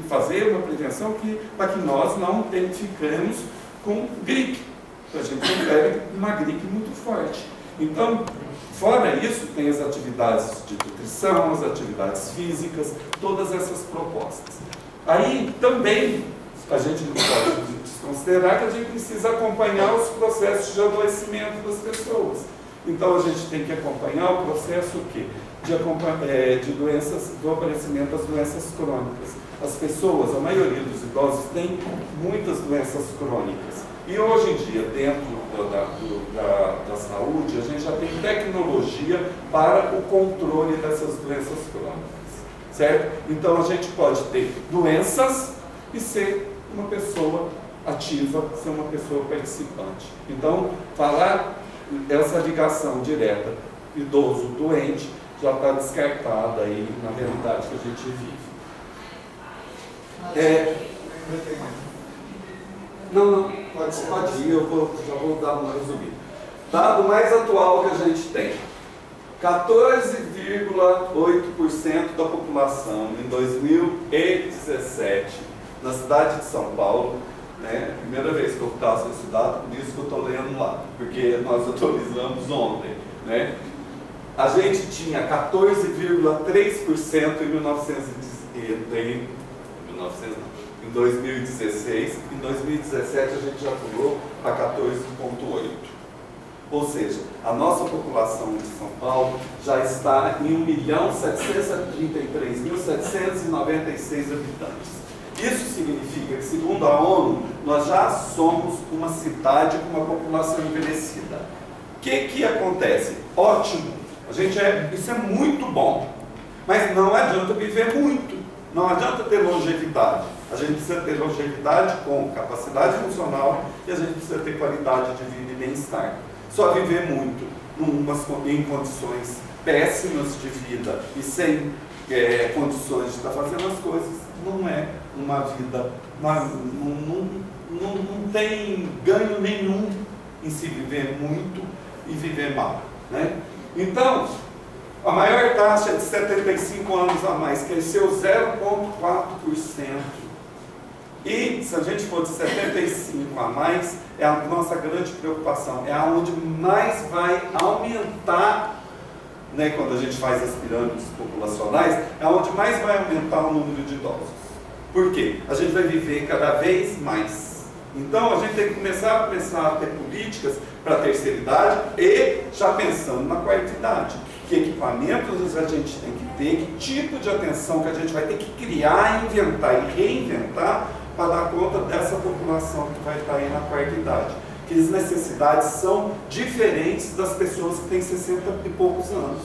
fazer uma prevenção para que nós não fiquemos com gripe, para a gente não pegue uma gripe muito forte. Então, fora isso, tem as atividades de nutrição, as atividades físicas, todas essas propostas. Aí também a gente não pode desconsiderar que a gente precisa acompanhar os processos de adoecimento das pessoas. Então a gente tem que acompanhar o processo de doenças, do aparecimento das doenças crônicas. As pessoas, a maioria dos idosos, tem muitas doenças crônicas. E hoje em dia, dentro da saúde, a gente já tem tecnologia para o controle dessas doenças crônicas, certo? Então a gente pode ter doenças e ser uma pessoa ativa, ser uma pessoa participante. Então, falar essa ligação direta idoso doente já está descartada aí na realidade que a gente vive. Não, pode ir, já vou dar uma resumida. Dado mais atual que a gente tem: 14,8% da população em 2017 na cidade de São Paulo, né? Primeira vez que eu faço esse dado, por isso que eu estou lendo lá, porque nós atualizamos ontem, né? A gente tinha 14,3% em 2016, em 2017 a gente já pulou para 14,8%. Ou seja, a nossa população de São Paulo já está em 1.733.796 habitantes. Isso significa que, segundo a ONU, nós já somos uma cidade com uma população envelhecida. O que acontece? Ótimo, isso é muito bom, mas não adianta viver muito, não adianta ter longevidade. A gente precisa ter longevidade com capacidade funcional e a gente precisa ter qualidade de vida e bem-estar. Só viver muito em condições péssimas de vida e sem condições de estar fazendo as coisas não é uma vida, não tem ganho nenhum em se viver muito e viver mal, né? Então, a maior taxa é de 75 anos a mais, cresceu 0,4%. E se a gente for de 75 a mais, é a nossa grande preocupação, é aonde mais vai aumentar, né, quando a gente faz as pirâmides populacionais, é onde mais vai aumentar o número de idosos. Por quê? A gente vai viver cada vez mais. Então a gente tem que começar a pensar a ter políticas para a terceira idade e já pensando na quarta idade. Que equipamentos a gente tem que ter, que tipo de atenção que a gente vai ter que criar, inventar e reinventar para dar conta dessa população que vai estar aí na quarta idade. Que as necessidades são diferentes das pessoas que têm 60 e poucos anos.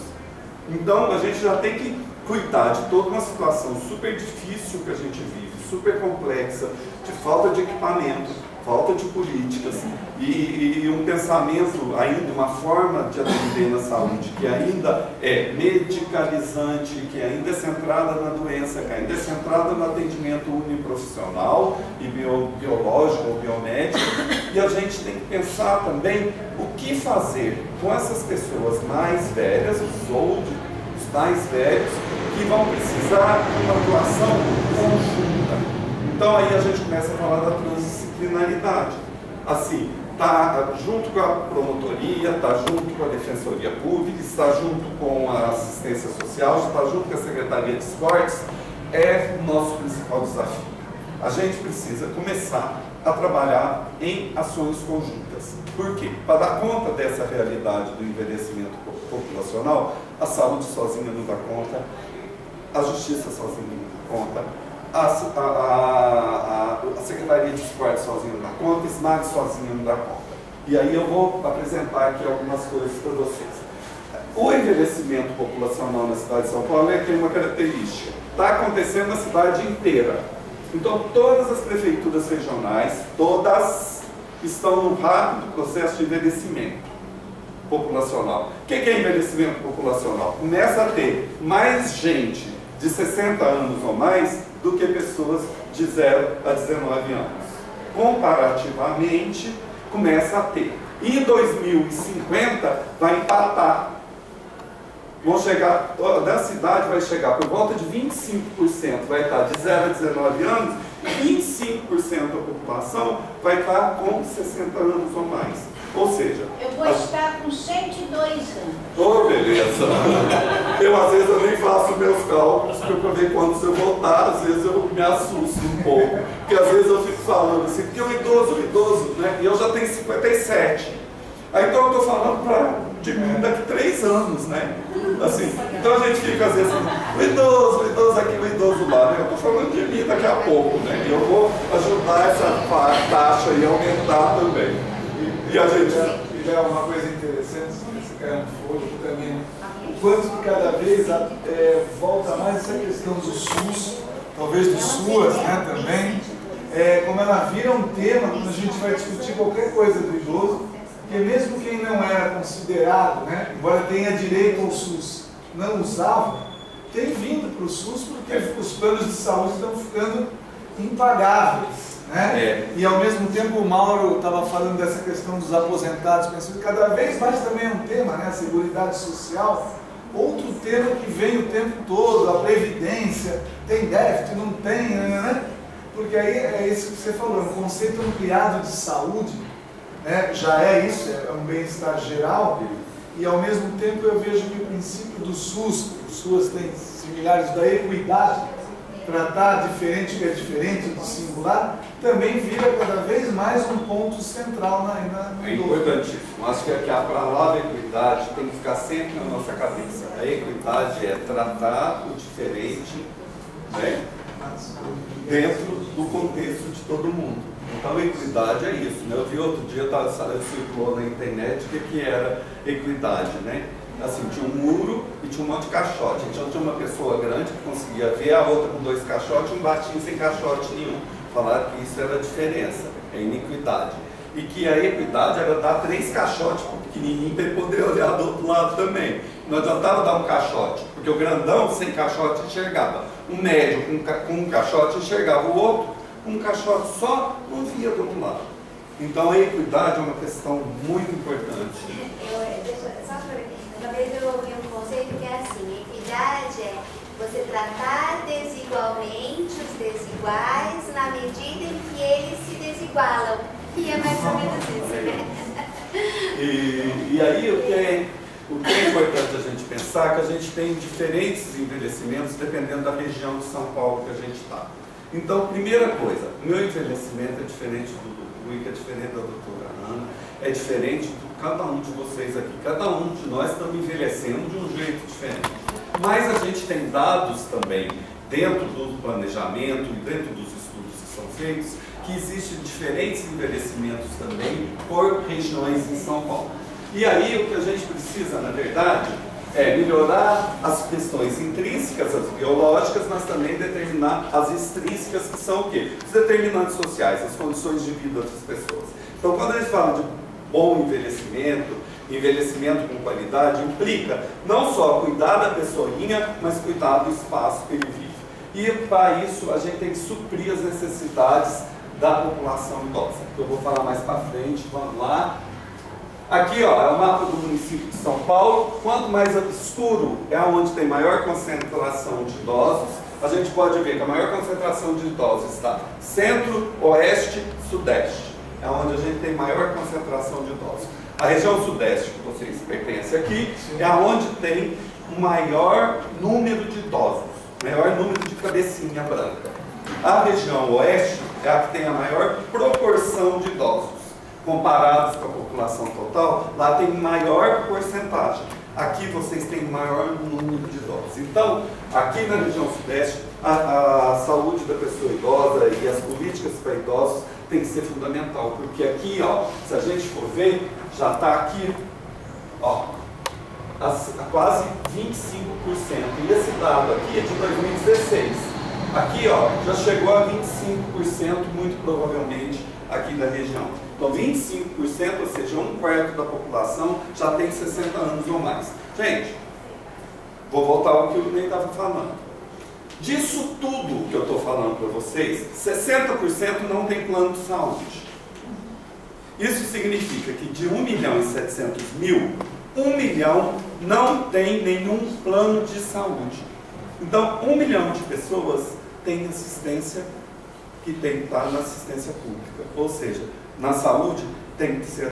Então a gente já tem que cuidar de toda uma situação super difícil que a gente vive, super complexa, de falta de equipamento, falta de políticas e um pensamento ainda, uma forma de atender na saúde que ainda é medicalizante, que ainda é centrada na doença, que ainda é centrada no atendimento uniprofissional e biológico ou biomédico. E a gente tem que pensar também o que fazer com essas pessoas mais velhas, os mais velhos, que vão precisar de uma atuação conjunta. Então aí a gente começa a falar da transdisciplinaridade. Assim, está junto com a promotoria, está junto com a defensoria pública, está junto com a assistência social, está junto com a secretaria de esportes, é o nosso principal desafio. A gente precisa começar a trabalhar em ações conjuntas. Por quê? Para dar conta dessa realidade do envelhecimento populacional, a saúde sozinha não dá conta, a justiça sozinha não dá conta, a Secretaria de Esporte sozinha não dá conta, a SMAG sozinha não dá conta. E aí eu vou apresentar aqui algumas coisas para vocês. O envelhecimento populacional na cidade de São Paulo tem uma característica. Está acontecendo na cidade inteira. Então todas as prefeituras regionais, todas estão num rápido processo de envelhecimento populacional. O que é envelhecimento populacional? Começa a ter mais gente de 60 anos ou mais do que pessoas de 0 a 19 anos. Comparativamente, começa a ter. E em 2050 vai empatar. vão chegar, da cidade vai chegar por volta de 25%, vai estar de 0 a 19 anos, e 25% da população vai estar com 60 anos ou mais. Ou seja... Eu vou estar com 102 anos. Oh, beleza! Às vezes, eu nem faço meus cálculos, para ver quantos eu vou estar, às vezes eu me assusto um pouco. Porque às vezes eu fico falando assim, porque o idoso, né? E eu já tenho 57. Aí então eu estou falando de mim daqui 3 anos, né? Assim, então a gente fica às vezes, o idoso aqui, o idoso lá, né? Eu estou falando de mim daqui a pouco, né? E eu vou ajudar essa taxa aí a aumentar também. E a gente... E é uma coisa interessante, se cair no fogo também, o quanto que cada vez volta mais essa questão do SUS, talvez do SUAS, né, também, como ela vira um tema quando a gente vai discutir qualquer coisa do idoso, porque mesmo quem não era considerado, né, embora tenha direito ao SUS, não usava, tem vindo para o SUS porque os planos de saúde estão ficando impagáveis. Né? E ao mesmo tempo o Mauro estava falando dessa questão dos aposentados, pensando cada vez mais também é um tema, né? A Seguridade Social, outro tema que vem o tempo todo, a Previdência, tem déficit, não tem, né? Porque aí é isso que você falou, um conceito ampliado de saúde, né? Já é isso, é um bem-estar geral, e ao mesmo tempo eu vejo que o princípio do SUS, o SUS tem similares da equidade, tratar diferente que é diferente do singular, também vira cada vez mais um ponto central na É importantíssimo. Acho que a palavra equidade tem que ficar sempre na nossa cabeça. A equidade é tratar o diferente, né, dentro do contexto de todo mundo. Então, equidade é isso, né? Eu vi outro dia, circulou na internet, o que era equidade, né? Assim, tinha um muro e tinha um monte de caixote. Então tinha uma pessoa grande que conseguia ver, a outra com 2 caixotes e um baixinho sem caixote nenhum. Falaram que isso era a diferença, é iniquidade. E que a equidade era dar 3 caixotes para o pequenininho para ele poder olhar do outro lado também. Não adiantava dar um caixote, porque o grandão sem caixote enxergava. O médio com um caixote enxergava, o outro com um caixote só não via do outro lado. Então a equidade é uma questão muito importante. Uma vez eu ouvi um conceito que é assim: equidade é você tratar desigualmente os desiguais na medida em que eles se desigualam. E é mais ou menos isso, né? E aí o que é importante a gente pensar é que a gente tem diferentes envelhecimentos dependendo da região de São Paulo que a gente está. Então, primeira coisa, o meu envelhecimento é diferente do Rui, é diferente da doutora Ana, é diferente de cada um de vocês aqui. Cada um de nós estamos envelhecendo de um jeito diferente. Mas a gente tem dados também, dentro do planejamento e dentro dos estudos que são feitos, que existem diferentes envelhecimentos também por regiões em São Paulo. E aí o que a gente precisa, na verdade, é melhorar as questões intrínsecas, as biológicas, mas também determinar as extrínsecas, que são o quê? Os determinantes sociais, as condições de vida das pessoas. Então, quando a gente fala de bom envelhecimento, envelhecimento com qualidade, implica não só cuidar da pessoinha, mas cuidar do espaço que ele vive. E para isso a gente tem que suprir as necessidades da população idosa, que eu vou falar mais para frente. Vamos lá. Aqui, ó, é o mapa do município de São Paulo. Quanto mais escuro é onde tem maior concentração de idosos, a gente pode ver que a maior concentração de idosos está centro, oeste, sudeste. É onde a gente tem maior concentração de idosos. A região sudeste, que vocês pertencem aqui, é onde tem o maior número de idosos, maior número de cabecinha branca. A região oeste é a que tem a maior proporção de idosos. Comparados com a população total, lá tem maior porcentagem. Aqui vocês têm maior número de idosos. Então, aqui na região sudeste, a saúde da pessoa idosa e as políticas para idosos tem que ser fundamental, porque aqui, ó, se a gente for ver, já está aqui, ó, a quase 25%. E esse dado aqui é de 2016. Aqui, ó, já chegou a 25%, muito provavelmente, aqui da região. Então, 25%, ou seja, 1/4 da população já tem 60 anos ou mais. Gente, vou voltar ao que o Ney estava falando. Disso tudo que eu estou falando para vocês, 60% não tem plano de saúde. Isso significa que de 1.700.000, 1 milhão não tem nenhum plano de saúde. Então, 1 milhão de pessoas tem assistência que tem que estar na assistência pública. Ou seja, na saúde tem que ser